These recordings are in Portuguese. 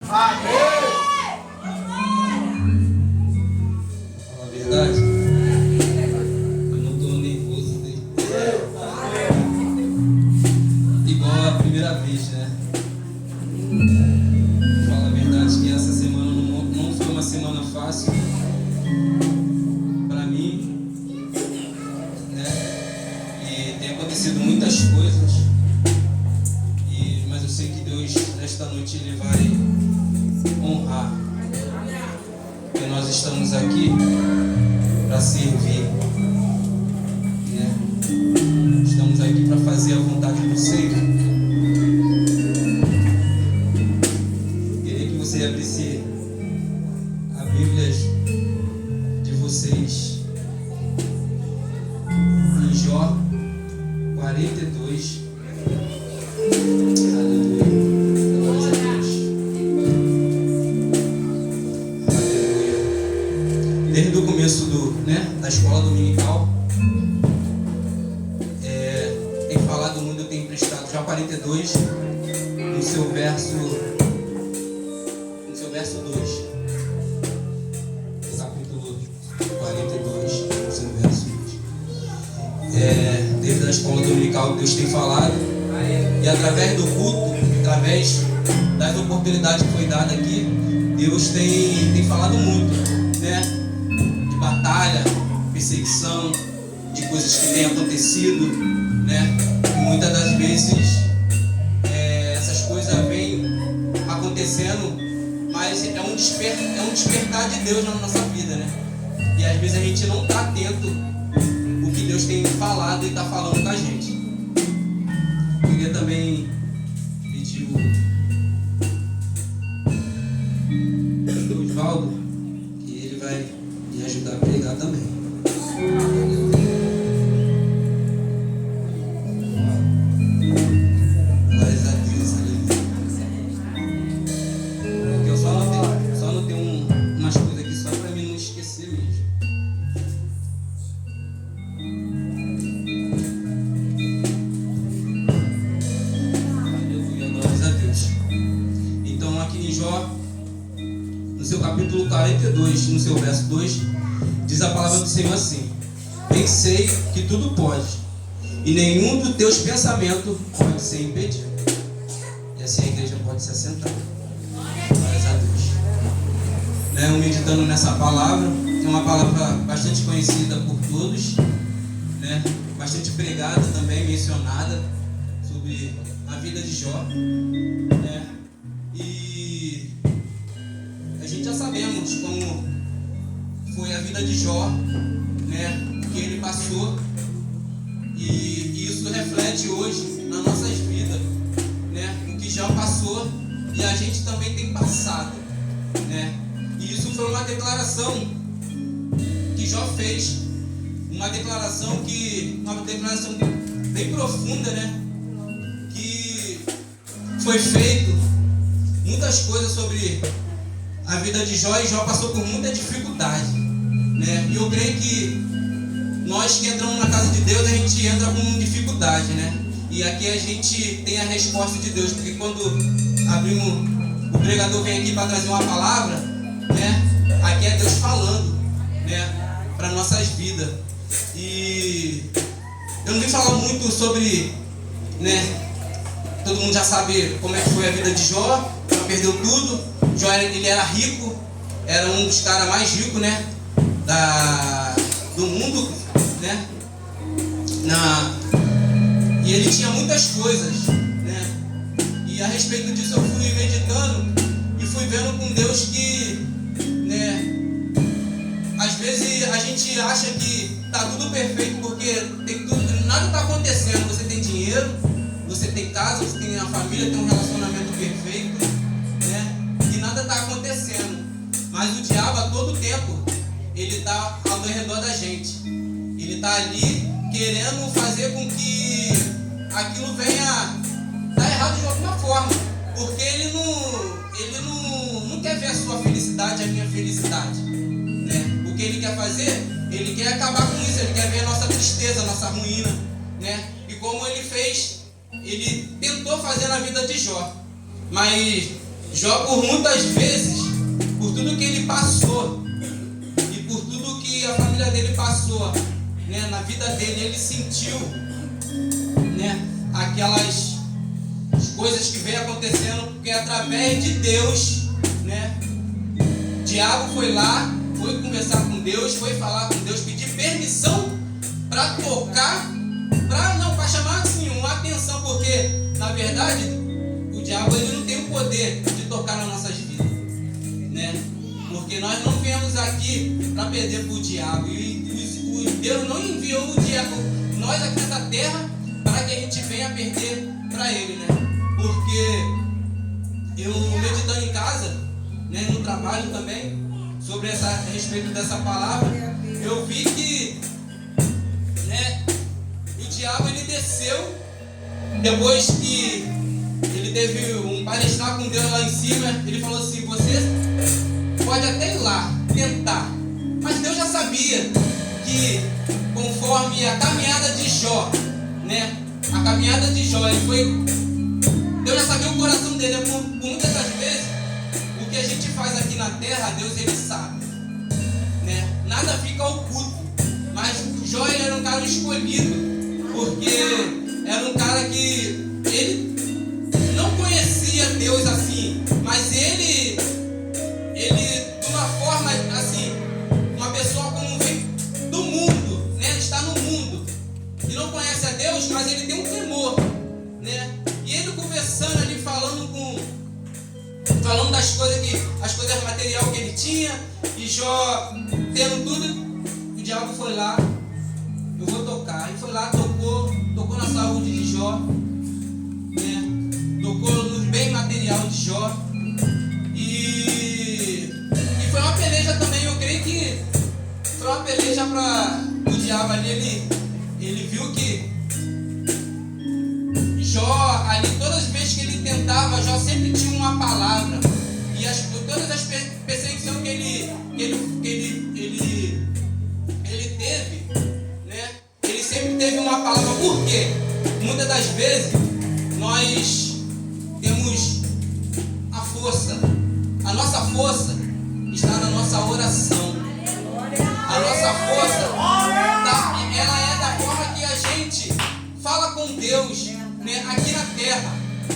Fala a verdade. Eu não estou nervoso, né? Igual a primeira vez, né? Fala a verdade que essa semana não foi uma semana fácil para mim, né? E tem acontecido muitas coisas, mas eu sei que Deus, nesta noite, Ele vai honrar. Porque nós estamos aqui para servir, né? Estamos aqui para fazer a vontade do Senhor. Queria que você abrisse a Bíblia de vocês em Jó 42. Aleluia. Glória a Deus. Aleluia. Desde o começo da escola dominical, tem falado muito, eu tenho emprestado Jó 42, no seu verso 2. Capítulo 42, no seu verso 2. Desde a escola dominical, Deus tem falado. E através do culto, através das oportunidades que foi dada aqui, Deus tem falado muito, né? De batalha, perseguição, de coisas que têm acontecido, né? E muitas das vezes essas coisas vêm acontecendo, mas é um despertar de Deus na nossa vida, né? E às vezes a gente não está atento o que Deus tem falado e está falando com a gente. Queria também pedir o Osvaldo, que ele vai me ajudar a pregar também. Glórias a Deus, aleluia. Porque eu só anotei umas coisas aqui só para mim não esquecer mesmo. No seu capítulo 42, no seu verso 2, diz a palavra do Senhor assim: bem sei que tudo pode, e nenhum dos teus pensamentos pode ser impedido. E assim a igreja pode se assentar. Glórias a Deus. Eu meditando nessa palavra, é uma palavra bastante conhecida por todos, né? Bastante pregada também, mencionada, sobre a vida de Jó, né? E a gente já sabemos como foi a vida de Jó, né? O que ele passou, e isso reflete hoje nas nossas vidas, né? O que Jó passou e a gente também tem passado, né? E isso foi uma declaração que Jó fez, uma declaração bem profunda, né? Que foi feito muitas coisas sobre a vida de Jó, e Jó passou por muita dificuldade, né? E eu creio que nós que entramos na casa de Deus, a gente entra com dificuldade, né? E aqui a gente tem a resposta de Deus, porque quando o pregador vem aqui para trazer uma palavra, né? Aqui é Deus falando, né? Para nossas vidas. E eu não vim falar muito sobre, né? Todo mundo já sabe como é que foi a vida de Jó. Jó perdeu tudo. Jó ele era rico, era um dos caras mais ricos, né? Do mundo, né? E ele tinha muitas coisas, né? E a respeito disso eu fui meditando e fui vendo com Deus que, né? Às vezes a gente acha que tá tudo perfeito porque nada tá acontecendo. Você tem dinheiro, você tem casa, você tem uma família, tem um relacionamento perfeito, né? E nada tá acontecendo. Mas o diabo a todo tempo ele tá ao redor da gente. Ele tá ali querendo fazer com que aquilo venha dar errado de alguma forma, porque ele não quer ver a sua felicidade, a minha felicidade, né? O que ele quer fazer, ele quer acabar com isso, ele quer ver a nossa tristeza, a nossa ruína, né? E como ele fez, ele tentou fazer na vida de Jó, mas Jó, por muitas vezes, por tudo que ele passou e por tudo que a família dele passou, né, na vida dele, ele sentiu, né, aquelas coisas que vem acontecendo, porque através de Deus, né, o diabo foi lá, foi conversar com Deus, foi falar com Deus, pedir permissão para tocar, para chamar assim uma atenção, porque na verdade o diabo ele não tem o poder de tocar nas nossas vidas, né? Porque nós não viemos aqui para perder para o diabo, e Deus não enviou o diabo, nós aqui nessa terra, para que a gente venha perder para ele, né? Porque eu meditando em casa, né, no trabalho também, a respeito dessa palavra, eu vi que, né, o diabo ele desceu depois que ele teve um palestrar com Deus lá em cima. Ele falou assim: você pode até ir lá tentar, mas Deus já sabia que conforme a caminhada de Jó, né, a caminhada de Jó, Deus já sabia o coração dele. Por muitas das vezes o que a gente faz aqui na terra, Deus ele sabe, né? Nada fica oculto. Mas Jó ele era um cara escolhido, porque era um cara que ele não conhecia Deus assim, mas ele de uma forma assim, uma pessoa como vem do mundo, né? Está no mundo e não conhece a Deus, mas ele tem um temor, né? E ele conversando ali, falando das coisas as coisas materiais que ele tinha, e Jó tendo tudo, o diabo foi lá: eu vou tocar. E foi lá, tocou na saúde de Jó, né? Tocou no bem material de Jó, e foi uma peleja também. Eu creio que foi uma peleja para o diabo ali. Ele viu que Jó, ali, todas as vezes que ele tentava, Jó sempre tinha uma palavra. E todas as perseguições que ele teve, né? Ele sempre teve uma palavra. Por quê? Muitas das vezes nós temos a força. A nossa força está na nossa oração. A nossa força, ela é da forma que a gente fala com Deus, né, aqui na terra.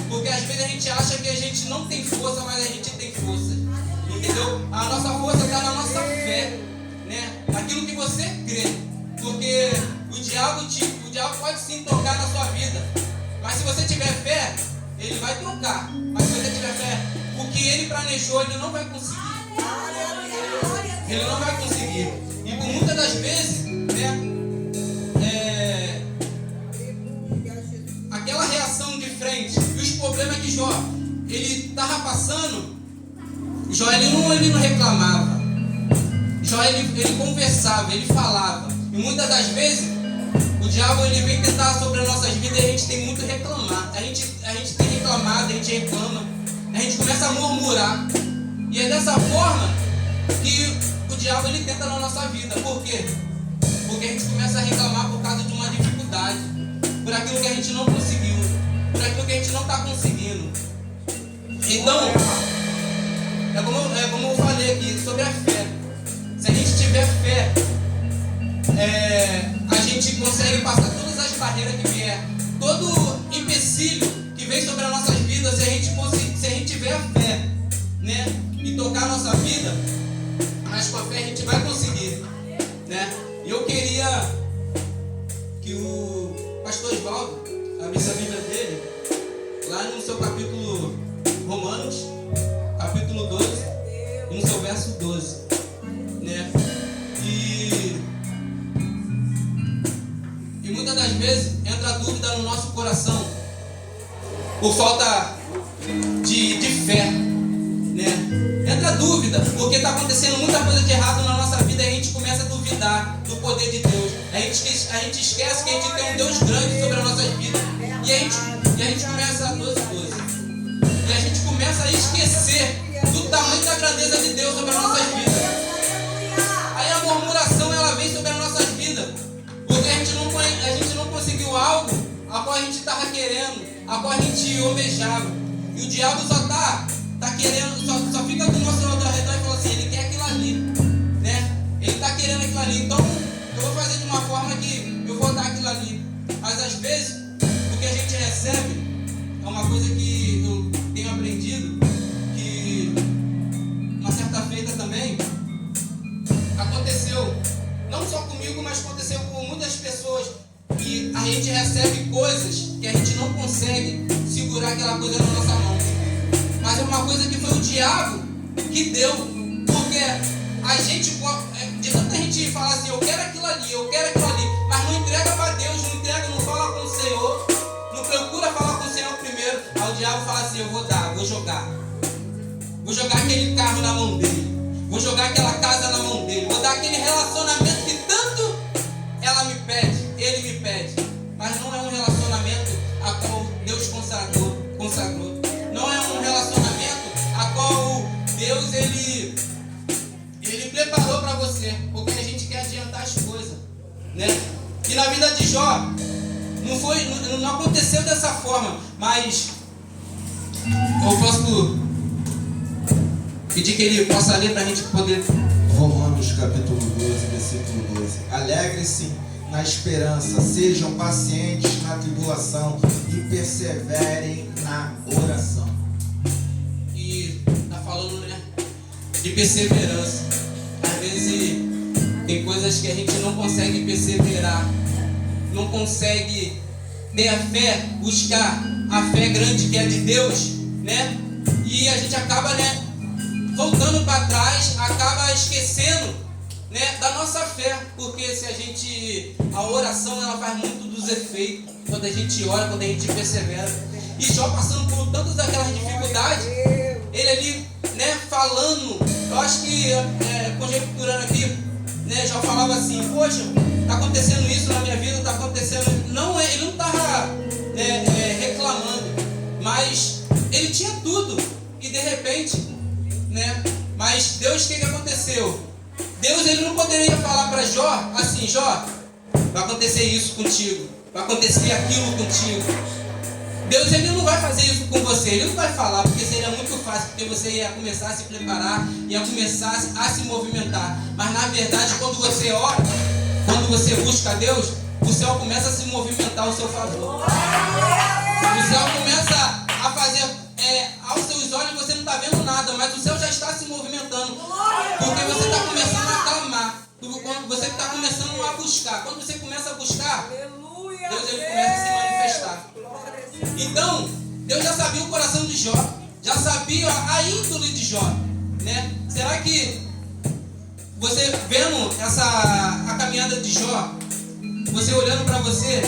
Porque às vezes a gente acha que a gente não tem força, mas a gente tem força, entendeu? A nossa força está na nossa fé, né? Naquilo que você crê. Porque o diabo pode sim tocar na sua vida, mas se você tiver fé, ele vai tocar. Mas se você tiver fé, o que ele planejou, ele não vai conseguir. Ele não vai conseguir. E por muitas das vezes, né, aquela reação de frente e os problemas que Jó ele estava passando, Jó ele não reclamava. Jó ele conversava, ele falava. E muitas das vezes o diabo ele vem tentar sobre as nossas vidas e a gente tem muito reclamar. A gente tem reclamado, a gente reclama, a gente começa a murmurar. E é dessa forma que o diabo ele tenta na nossa vida. Por quê? Porque a gente começa a reclamar por causa de uma dificuldade, por aquilo que a gente não conseguiu, por aquilo que a gente não está conseguindo. Então, é como eu falei aqui sobre a fé. Se a gente tiver fé, a gente consegue passar todas as barreiras que vier, todo empecilho que vem sobre as nossas vidas. Se a gente tiver fé, né, e tocar a nossa vida, mas com a fé a gente vai conseguir, né? E eu queria que o pastor Osvaldo abrisse a Bíblia dele lá no seu capítulo Romanos, capítulo 12, e no seu verso 12, né? E muitas das vezes entra a dúvida no nosso coração por falta de fé, né? Entra a dúvida porque está acontecendo muita coisa de errado na nossa vida e a gente começa a duvidar do poder de Deus. A gente esquece que a gente tem um Deus grande sobre as nossas vidas. E a gente começa a E a gente começa a esquecer do tamanho da grandeza de Deus sobre as nossas vidas. Aí a murmuração ela vem sobre as nossas vidas, porque a gente não conseguiu algo a qual a gente estava querendo, a qual a gente almejava. E o diabo só está querendo, só fica do nosso lado ao redor e fala assim, ele quer aquilo ali, né? Ele está querendo aquilo ali, então eu vou fazer de uma forma que eu vou dar aquilo ali. Mas às vezes, o que a gente recebe é uma coisa que eu tenho aprendido, que uma certa feita também aconteceu, não só comigo, mas aconteceu com muitas pessoas, que a gente recebe coisas que a gente não consegue segurar aquela coisa na nossa mão. Mas é uma coisa que foi o diabo que deu, porque a gente, de tanta gente fala assim, eu quero aquilo ali, mas não entrega para Deus, não entrega, não fala com o Senhor, não procura falar com o Senhor primeiro. Aí o diabo fala assim, eu vou dar, vou jogar aquele carro na mão dele, vou jogar aquela casa na mão dele, vou dar aquele relacionamento que tanto ela me pede, ele me pede, mas não é um relacionamento a qual Deus consagrou. Não é um relacionamento a qual Deus ele preparou para você, porque a gente quer adiantar as coisas, né? E na vida de Jó não aconteceu dessa forma, mas eu posso pedir que ele possa ler para a gente poder. Romanos capítulo 12, versículo 12. Alegrem-se na esperança, sejam pacientes na tribulação e perseverem na oração. E tá falando, né, de perseverança. Às vezes tem coisas que a gente não consegue perseverar, não consegue ter a fé, buscar a fé grande que é de Deus, né? E a gente acaba, né, voltando para trás, acaba esquecendo, né, da nossa fé, porque a oração ela faz muito dos efeitos quando a gente ora, quando a gente persevera. E Jó passando por tantas daquelas dificuldades, ele ali, né, falando, eu acho que conjecturando aqui, né, Jó falava assim, poxa, está acontecendo isso na minha vida, está acontecendo, ele não estava reclamando, mas ele tinha tudo, e de repente, né, mas Deus, o que aconteceu? Deus ele não poderia falar para Jó assim, Jó, vai acontecer isso contigo, vai acontecer aquilo contigo. Deus ele não vai fazer isso com você, ele não vai falar, porque seria muito fácil, porque você ia começar a se preparar, ia começar a se movimentar. Mas na verdade, quando você ora, quando você busca Deus, o céu começa a se movimentar ao seu favor. O céu começa a fazer, aos seus olhos você não está vendo nada, mas o céu já está se movimentando, porque você está começando a clamar, quando você está começando a buscar. Quando você começa a buscar, Deus ele começa a se manifestar. Então, Deus já sabia o coração de Jó, já sabia a índole de Jó, né? Será que você vendo a caminhada de Jó, você olhando para você,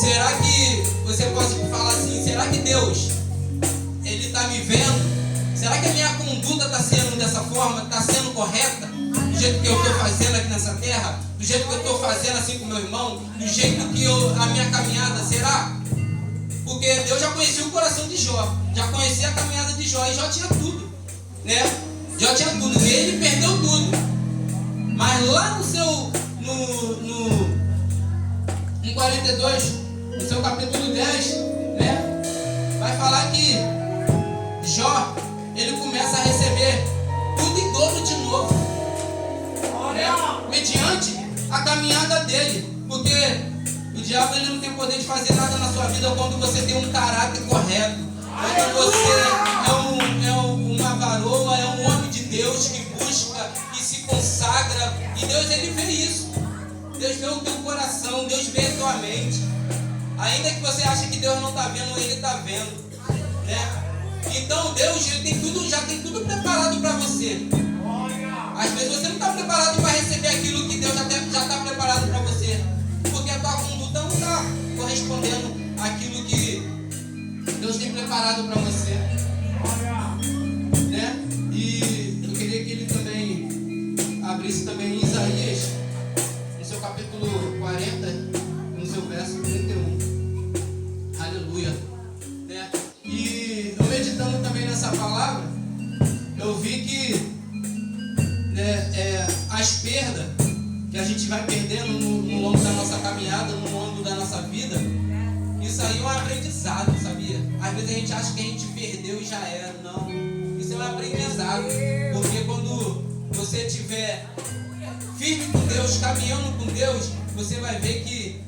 será que você pode falar assim, será que Deus ele está me vendo? Será que a minha conduta está sendo dessa forma, está sendo correta? Do jeito que eu estou fazendo aqui nessa terra? Do jeito que eu estou fazendo assim com meu irmão? Do jeito que a minha caminhada será? Porque Deus já conhecia o coração de Jó, já conhecia a caminhada de Jó, e Jó tinha tudo, né? Jó tinha tudo, e ele perdeu tudo. Mas lá em 42, no seu capítulo 10, né? Vai falar que Jó, ele começa a receber tudo em dobro de novo, né? Mediante a caminhada dele, porque o diabo ele não tem poder de fazer nada na sua vida quando você tem um caráter correto, quando você é uma varoa, é um homem de Deus que busca, que se consagra, e Deus ele vê isso, Deus vê o teu coração, Deus vê a tua mente, ainda que você ache que Deus não está vendo, ele está vendo, né? Então Deus ele tem tudo, já tem tudo preparado para você. Às vezes você não está preparado para receber aquilo que Deus já está preparado para você, porque a tua conduta não está correspondendo àquilo que Deus tem preparado para você, né? E eu queria que ele também abrisse também Isaías, no seu capítulo 40, no seu verso 31. Aleluia, né? E eu meditando também nessa palavra, eu vi que as perdas que a gente vai perdendo no longo da nossa caminhada, no longo da nossa vida, isso aí é um aprendizado, sabia? Às vezes a gente acha que a gente perdeu e já era. Não, isso é ser um aprendizado. Porque quando você estiver firme com Deus, caminhando com Deus, você vai ver que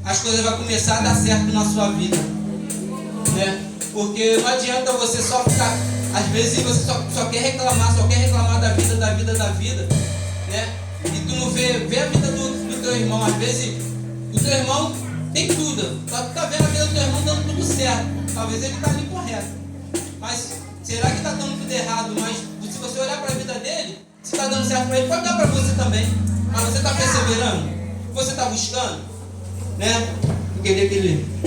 as coisas vão começar a dar certo na sua vida, né? Porque não adianta você só ficar, às vezes você só quer reclamar da vida, né? E tu não vê a vida do teu irmão. Às vezes o teu irmão tem tudo, tu tá vendo a vida do teu irmão dando tudo certo, talvez ele tá ali correto, mas será que tá dando tudo errado? Mas se você olhar para a vida dele, se tá dando certo para ele, pode dar para você também. Mas você tá perseverando, você tá buscando, né? Eu queria que ele...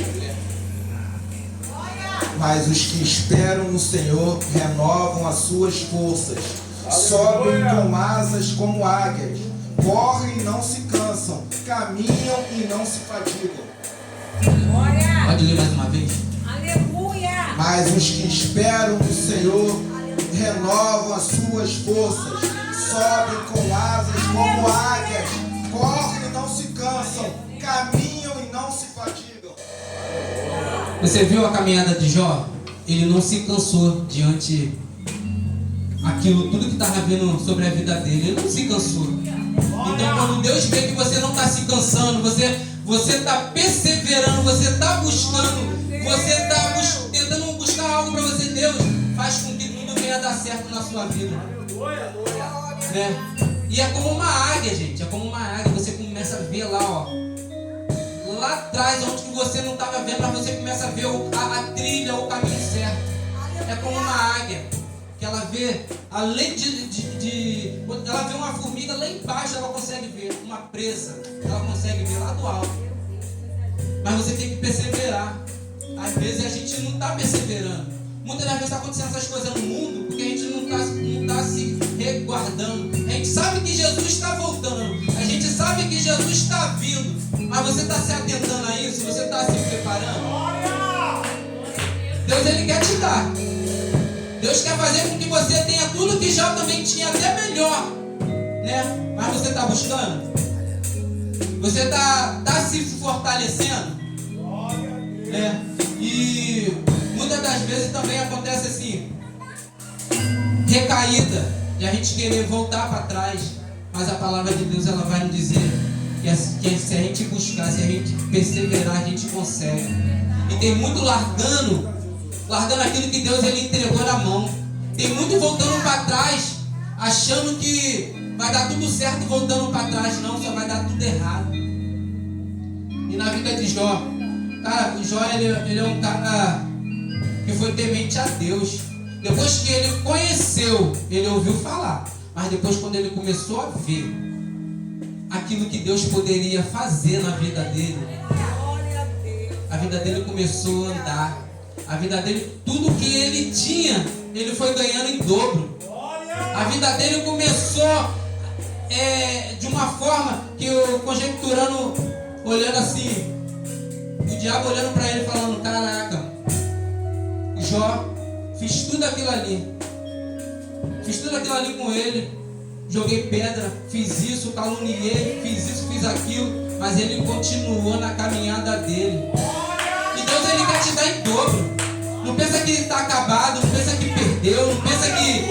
Mas os que esperam no Senhor renovam as suas forças, sobem com asas como águias, correm e não se cansam, caminham e não se fatigam. Pode ler mais uma vez? Aleluia! Mas os que esperam no Senhor renovam as suas forças, sobem com asas como águias, correm e não se cansam, caminham e não se fatigam. Você viu a caminhada de Jó? Ele não se cansou diante aquilo, tudo que estava vindo sobre a vida dele. Ele não se cansou. Então, quando Deus vê que você não está se cansando, você está perseverando, você está buscando, você está tentando buscar algo para você, Deus faz com que tudo venha a dar certo na sua vida, né? E é como uma águia, gente. É como uma águia. Você começa a ver lá, ó, lá atrás, onde que você não estava vendo, mas você começa a ver a trilha, o caminho certo. É como uma águia, que ela vê, além ela vê uma formiga lá embaixo, ela consegue ver uma presa, ela consegue ver lá do alto. Mas você tem que perseverar. Às vezes a gente não está perseverando. Muitas das vezes está acontecendo essas coisas no mundo porque a gente não tá se resguardando. A gente sabe que Jesus está voltando, a gente sabe que Jesus está vindo, mas você está se atentando a isso? Você está se preparando? Deus, ele quer te dar. Deus quer fazer com que você tenha tudo que já também tinha, até melhor, né? Mas você está buscando? Você está se fortalecendo? Né? E muitas das vezes também acontece assim, recaída, de a gente querer voltar para trás. Mas a palavra de Deus, ela vai nos dizer que se a gente buscar, se a gente perseverar, a gente consegue. E tem muito largando aquilo que Deus ele entregou na mão. Tem muito voltando para trás, achando que vai dar tudo certo voltando para trás. Não, só vai dar tudo errado. E na vida de Jó, cara, o Jó ele é um cara que foi temente a Deus. Depois que ele conheceu, ele ouviu falar. Mas depois, quando ele começou a ver aquilo que Deus poderia fazer na vida dele, a vida dele começou a andar. A vida dele, tudo que ele tinha, ele foi ganhando em dobro. A vida dele começou de uma forma que eu conjecturando, olhando assim, o diabo olhando para ele falando: caraca, Jó, fiz tudo aquilo ali com ele, joguei pedra, fiz isso, caluniei, fiz isso, fiz aquilo, mas ele continuou na caminhada dele. E Deus, ele quer te dar em dobro. Não pensa que está acabado, não pensa que perdeu, não pensa que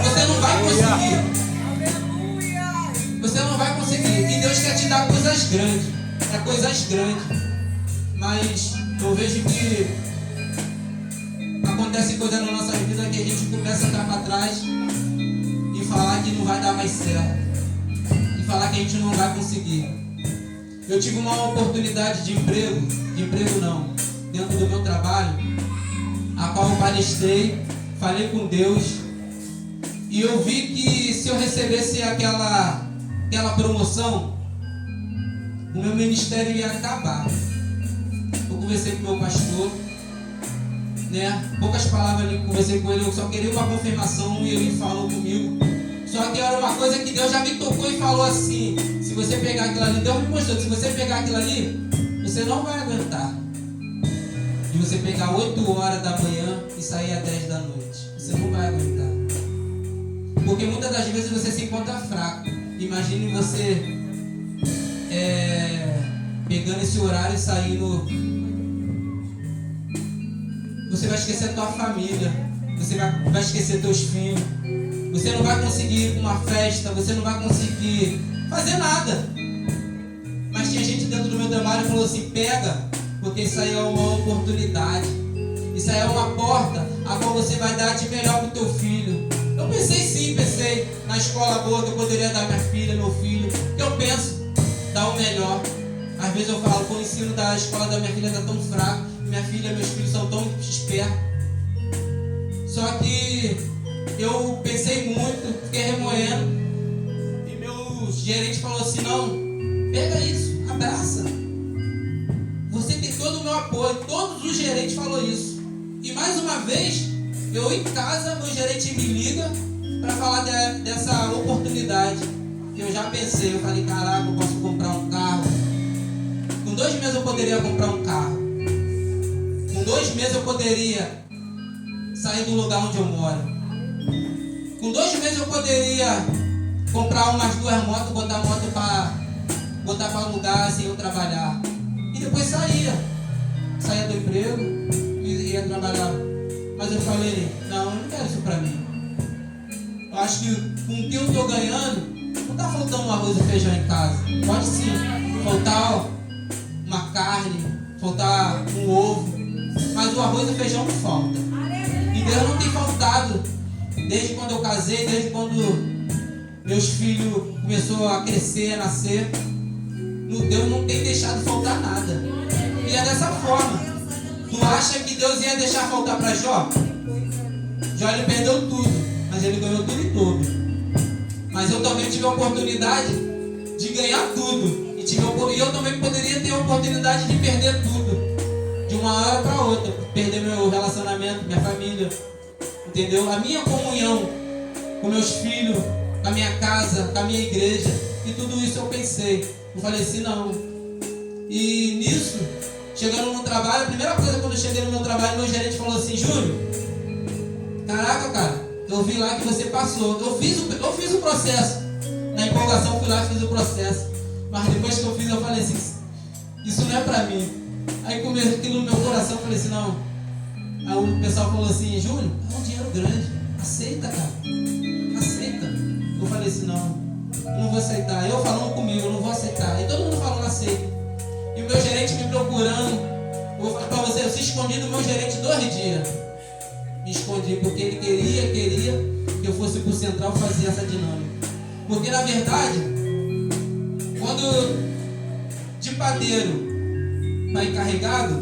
você não vai conseguir. Você não vai conseguir. E Deus quer te dar coisas grandes. É coisas grandes. Mas eu vejo que acontece coisa na nossa vida que a gente começa a andar para trás e falar que não vai dar mais certo. E falar que a gente não vai conseguir. Eu tive uma oportunidade de emprego não, dentro do meu trabalho, a qual eu palestrei, falei com Deus, e eu vi que se eu recebesse aquela promoção, o meu ministério ia acabar. Eu conversei com o meu pastor, né? Poucas palavras eu conversei com ele, eu só queria uma confirmação e ele falou comigo. Só que era uma coisa que Deus já me tocou e falou assim: se você pegar aquilo ali, Deus me mostrou, se você pegar aquilo ali, você não vai aguentar. De você pegar 8 horas da manhã e sair às 10 da noite, você não vai aguentar. Porque muitas das vezes você se encontra fraco. Imagine você pegando esse horário e saindo. Você vai esquecer a tua família. você vai esquecer teus filhos. Você não vai conseguir ir para uma festa, você não vai conseguir fazer nada. Mas tinha gente dentro do meu trabalho que falou assim: pega, porque isso aí é uma oportunidade. Isso aí é uma porta a qual você vai dar de melhor para o teu filho. Eu pensei na escola boa que eu poderia dar minha filha, meu filho. Eu penso, dar o melhor. Às vezes eu falo, o ensino da escola da minha filha está tão fraco, minha filha, meus filhos são tão espertos. Só que eu pensei muito, fiquei remoendo, e meu gerente falou assim: não, pega isso, abraça. Você tem todo o meu apoio. Todos os gerentes falaram isso. E mais uma vez, eu em casa, meu gerente me liga para falar dessa oportunidade. Eu já pensei, eu falei: caraca, eu posso comprar um carro. Com 2 meses eu poderia comprar um carro. Com 2 meses eu poderia sair do lugar onde eu moro. Com 2 meses eu poderia comprar umas 2 motos, botar a moto para alugar sem eu trabalhar. E depois saía do emprego e ia trabalhar. Mas eu falei: não, eu não quero isso para mim. Eu acho que com o que eu estou ganhando, não está faltando um arroz e feijão em casa. Pode sim faltar uma carne, faltar um ovo, mas o arroz e feijão não falta. E Deus não tem faltado desde quando eu casei, desde quando meus filhos começaram a crescer, a nascer. Deus não tem deixado faltar nada. E é dessa forma. Tu acha que Deus ia deixar faltar para Jó? Jó, ele perdeu tudo, mas ele ganhou tudo e tudo. Mas eu também tive a oportunidade de ganhar tudo. E eu também poderia ter a oportunidade de perder tudo. De uma hora para outra. Perder meu relacionamento, minha família. Entendeu? A minha comunhão com meus filhos, com a minha casa, com a minha igreja. E tudo isso eu pensei. Eu falei assim: não. E nisso, chegando no trabalho, a primeira coisa quando eu cheguei no meu trabalho, meu gerente falou assim: Júnior, caraca, cara, eu vi lá que você passou. Eu fiz o processo. Na empolgação fui lá e fiz o processo. Mas depois que eu fiz, eu falei assim: isso não é pra mim. Aí começou aquilo no meu coração, eu falei assim: não. Aí o pessoal falou assim: Júnior, é um dinheiro grande, aceita, cara, aceita. Eu falei assim: não, eu não vou aceitar. Eu falando comigo, eu não vou aceitar. E todo mundo falando aceita. E o meu gerente me procurando. Eu vou falar pra você, eu se escondi do meu gerente 2 dias. Me escondi porque ele queria que eu fosse pro central fazer essa dinâmica. Porque na verdade, quando de padeiro para encarregado,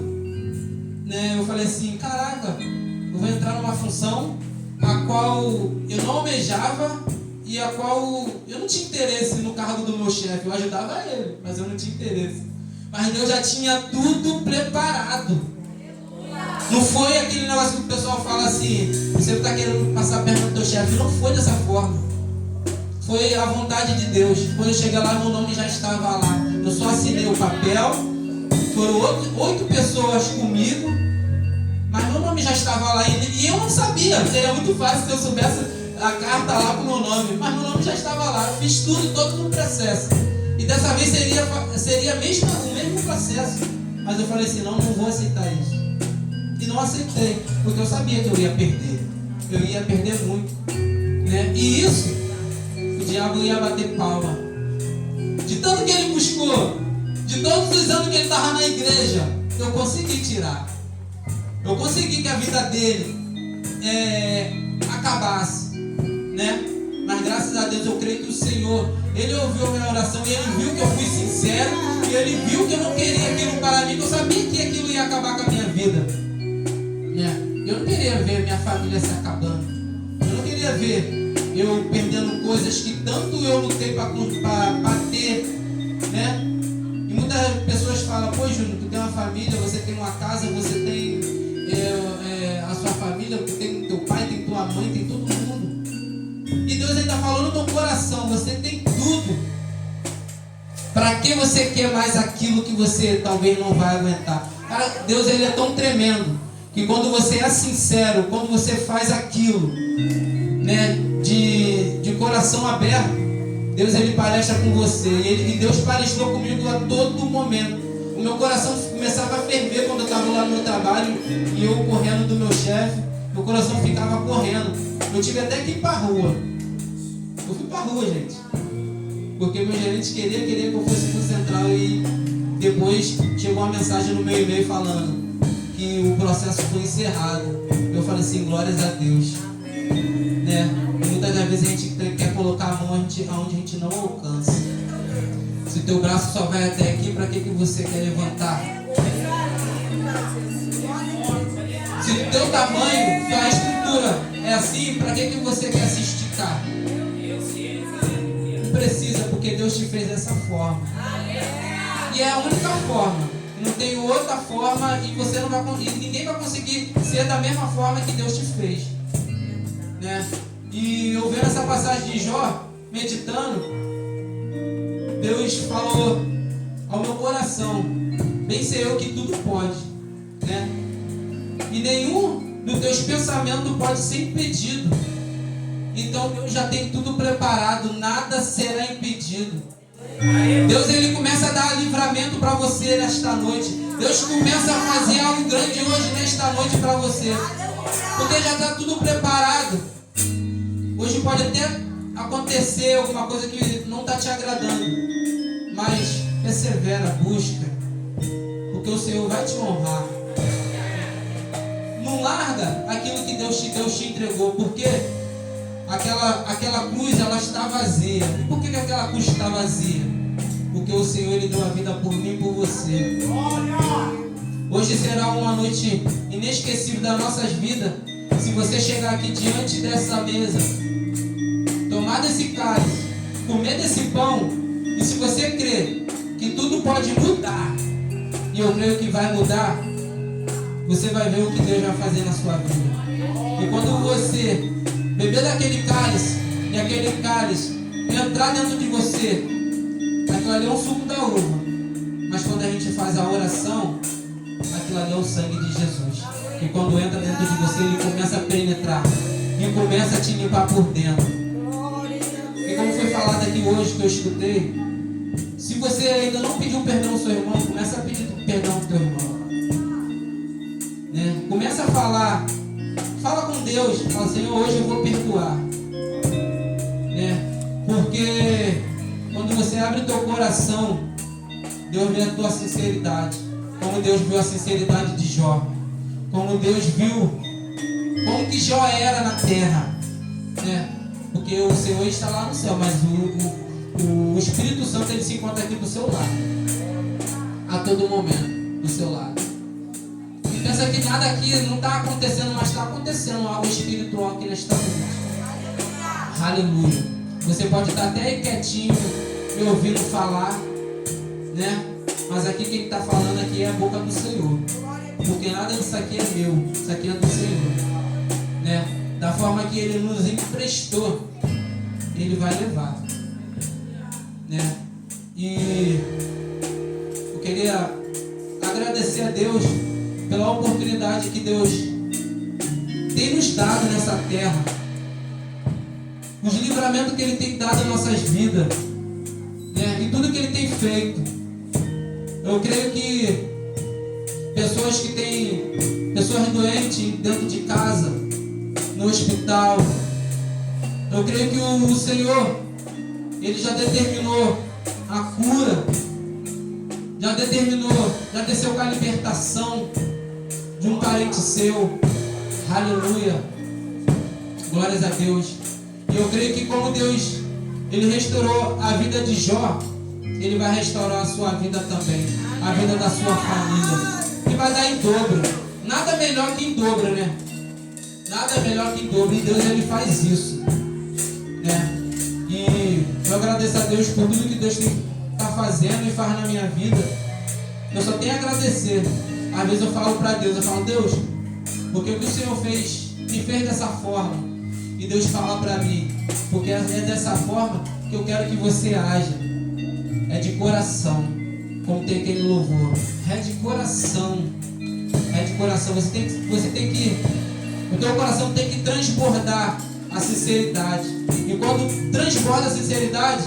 né, eu falei assim: caraca, eu vou entrar numa função a qual eu não almejava e a qual eu não tinha interesse no cargo do meu chefe. Eu ajudava ele, mas eu não tinha interesse. Mas Deus já tinha tudo preparado. Não foi aquele negócio que o pessoal fala assim: você está querendo passar a perna do teu chefe. Não foi dessa forma. Foi a vontade de Deus. Quando eu cheguei lá, meu nome já estava lá. Eu só assinei o papel. Foram 8 pessoas comigo, mas meu nome já estava lá. E eu não sabia. Seria muito fácil se eu soubesse a carta lá com o meu nome. Mas meu nome já estava lá. Eu fiz tudo, todo no processo. E dessa vez seria o mesmo processo. Mas eu falei assim: não vou aceitar isso. E não aceitei, porque eu sabia que eu ia perder. Eu ia perder muito, né? E isso, o diabo ia bater palma. De tanto que ele buscou, de todos os anos que ele estava na igreja, eu consegui tirar. Eu consegui que a vida dele acabasse, né? Mas graças a Deus eu creio que o Senhor, Ele ouviu a minha oração e Ele viu que eu fui sincero e Ele viu que eu não queria aquilo para mim, que eu sabia que aquilo ia acabar com a minha vida, né? Eu não queria ver minha família se acabando. Eu não queria ver eu perdendo coisas que tanto eu lutei para ter, né? E muitas pessoas falam: pô, Júnior, tu tem uma família, você tem uma casa, você tem a sua família, tu tem teu pai, tem tua mãe, tem todo mundo. E Deus ainda falou no teu coração: você tem tudo. Para que você quer mais aquilo que você talvez não vai aguentar? Cara, Deus, Ele é tão tremendo que quando você é sincero, quando você faz aquilo, né, de coração aberto, Deus, Ele palestra com você. E Deus palestrou comigo a todo momento. O meu coração começava a ferver quando eu estava lá no meu trabalho e eu correndo do meu chefe. meu coração ficava correndo. Eu tive até que ir pra rua. Eu fui pra rua, gente. Porque meu gerente queria que eu fosse pro central e depois chegou uma mensagem no meu e-mail falando que o processo foi encerrado. Eu falei assim, glórias a Deus. Né? E muitas das vezes a gente quer colocar a mão onde a gente não alcança. Se o teu braço só vai até aqui, para que você quer levantar? Se o teu tamanho, tua estrutura é assim, para que você quer se esticar? Não precisa, porque Deus te fez dessa forma. E é a única forma. Não tem outra forma e você não vai, ninguém vai conseguir ser da mesma forma que Deus te fez. Né? E eu vendo essa passagem de Jó, meditando, Deus falou ao meu coração, bem sei eu que tudo pode, né? E nenhum dos teus pensamentos pode ser impedido. Então Deus já tem tudo preparado, nada será impedido. Deus, ele começa a dar livramento para você nesta noite. Deus começa a fazer algo grande hoje nesta noite para você, porque já está tudo preparado. Hoje pode até acontecer alguma coisa que não está te agradando, mas persevera, busca, porque o Senhor vai te honrar. Não larga aquilo que Deus te entregou, porque aquela cruz, ela está vazia. E por que aquela cruz está vazia? Porque o Senhor, ele deu a vida por mim e por você. Hoje será uma noite inesquecível das nossas vidas. Se você chegar aqui diante dessa mesa, tomar desse cálice, comer desse pão, e se você crer que tudo pode mudar, e eu creio que vai mudar, você vai ver o que Deus vai fazer na sua vida. E quando você beber daquele cálice, e aquele cálice entrar dentro de você, aquilo ali é um suco da uva. Mas quando a gente faz a oração, aquilo ali é o sangue de Jesus. E quando entra dentro de você, ele começa a penetrar e começa a te limpar por dentro. E como foi falado aqui hoje, que eu escutei, se você ainda não pediu perdão ao seu irmão, começa a pedir perdão ao teu irmão. Né? Começa a falar. Fala com Deus, fala, Senhor, hoje eu vou perdoar. Né? Porque quando você abre o teu coração, Deus vê a tua sinceridade. Como Deus viu a sinceridade de Jó. Como Deus viu como que Jó era na terra. Né? Porque o Senhor está lá no céu, mas o Espírito Santo, ele se encontra aqui do seu lado. A todo momento, do seu lado. Pensa que nada aqui não está acontecendo, mas está acontecendo algo espiritual aqui nesta noite. Aleluia. Você pode estar até aí quietinho, me ouvindo falar, né? Mas aqui quem está falando aqui é a boca do Senhor. Porque nada disso aqui é meu, isso aqui é do Senhor. Né? Da forma que Ele nos emprestou, Ele vai levar. Né? E eu queria agradecer a Deus pela oportunidade que Deus tem nos dado nessa terra, os livramentos que Ele tem dado às nossas vidas, né? E tudo que Ele tem feito. Eu creio que pessoas doentes dentro de casa, no hospital, eu creio que o Senhor, Ele já determinou a cura, já desceu com a libertação de um parente seu. Aleluia. Glórias a Deus. E eu creio que como Deus, Ele restaurou a vida de Jó, Ele vai restaurar a sua vida também, a vida da sua família. E vai dar em dobro. Nada melhor que em dobro, né? Nada melhor que em dobro. E Deus, Ele faz isso, né? E eu agradeço a Deus por tudo que Deus está fazendo e faz na minha vida. Eu só tenho a agradecer. Às vezes eu falo para Deus, Deus, porque o que o Senhor fez, me fez dessa forma. E Deus fala para mim, porque é dessa forma que eu quero que você haja. É de coração, como tem aquele louvor. É de coração. É de coração. Você tem que, o teu coração tem que transbordar a sinceridade. E quando transborda a sinceridade,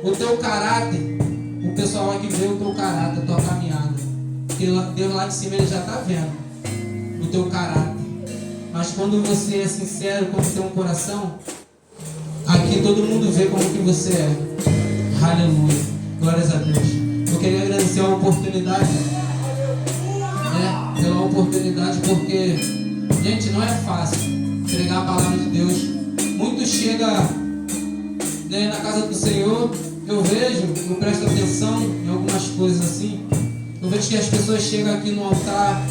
o teu caráter, o pessoal vai ver o teu caráter, a tua caminhada. Porque Deus lá de cima, Ele já está vendo o teu caráter. Mas quando você é sincero, quando tem um coração, aqui todo mundo vê como que você é. Aleluia. Glórias a Deus. Eu queria agradecer a oportunidade, pela oportunidade, porque, gente, não é fácil pregar a palavra de Deus. Muitos chegam, na casa do Senhor, eu presto atenção em algumas coisas assim. Eu vejo que as pessoas chegam aqui no altar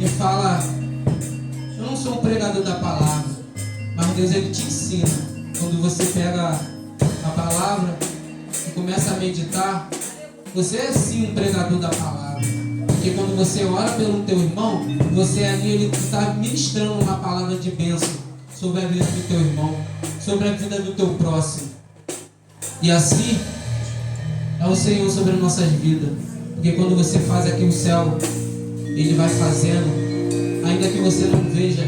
e falam: eu não sou um pregador da palavra, mas Deus, Ele te ensina. Quando você pega a palavra e começa a meditar, você é sim um pregador da palavra. Porque quando você ora pelo teu irmão, você ali, ele está ministrando uma palavra de bênção sobre a vida do teu irmão, sobre a vida do teu próximo. E assim é o Senhor sobre as nossas vidas. Porque quando você faz aqui o céu, Ele vai fazendo, ainda que você não veja,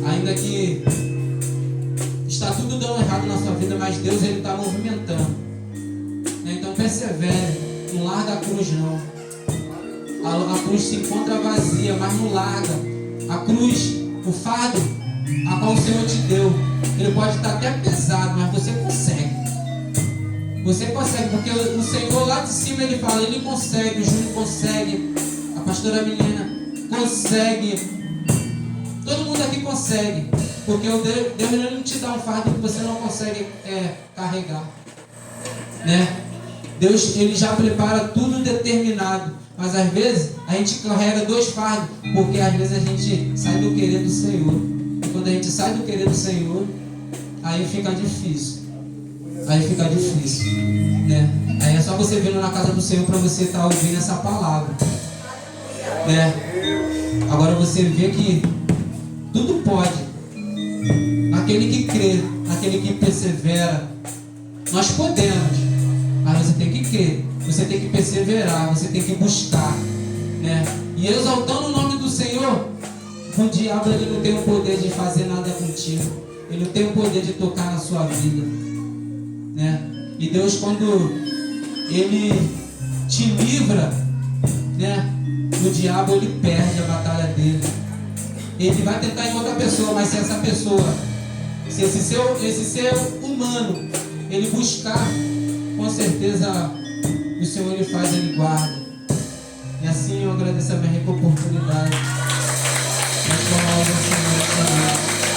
ainda que está tudo dando errado na sua vida, mas Deus, Ele está movimentando. Então persevere, não larga a cruz não. A cruz se encontra vazia, mas não larga. A cruz, o fardo a qual o Senhor te deu, ele pode estar até pesado, mas você consegue. Você consegue, porque o Senhor lá de cima, Ele fala, Ele consegue, o Júnior consegue, a pastora Milena consegue, todo mundo aqui consegue, porque o Deus não te dá um fardo que você não consegue carregar, né? Deus, Ele já prepara tudo determinado, mas às vezes a gente carrega 2 fardos, porque às vezes a gente sai do querer do Senhor, e quando a gente sai do querer do Senhor, aí fica difícil. Né? Aí é só você vir na casa do Senhor para você estar ouvindo essa palavra, né? Agora você vê que tudo pode, aquele que crê, aquele que persevera. Nós podemos, mas você tem que crer, você tem que perseverar, você tem que buscar, né? E exaltando o nome do Senhor, o diabo, ele não tem o poder de fazer nada contigo, ele não tem o poder de tocar na sua vida, né? E Deus, quando Ele te livra, né, o diabo, ele perde a batalha dele. Ele vai tentar em outra pessoa, mas se essa pessoa, se esse ser humano, ele buscar, com certeza o Senhor, Ele faz, Ele guarda. E assim eu agradeço a minha rica oportunidade.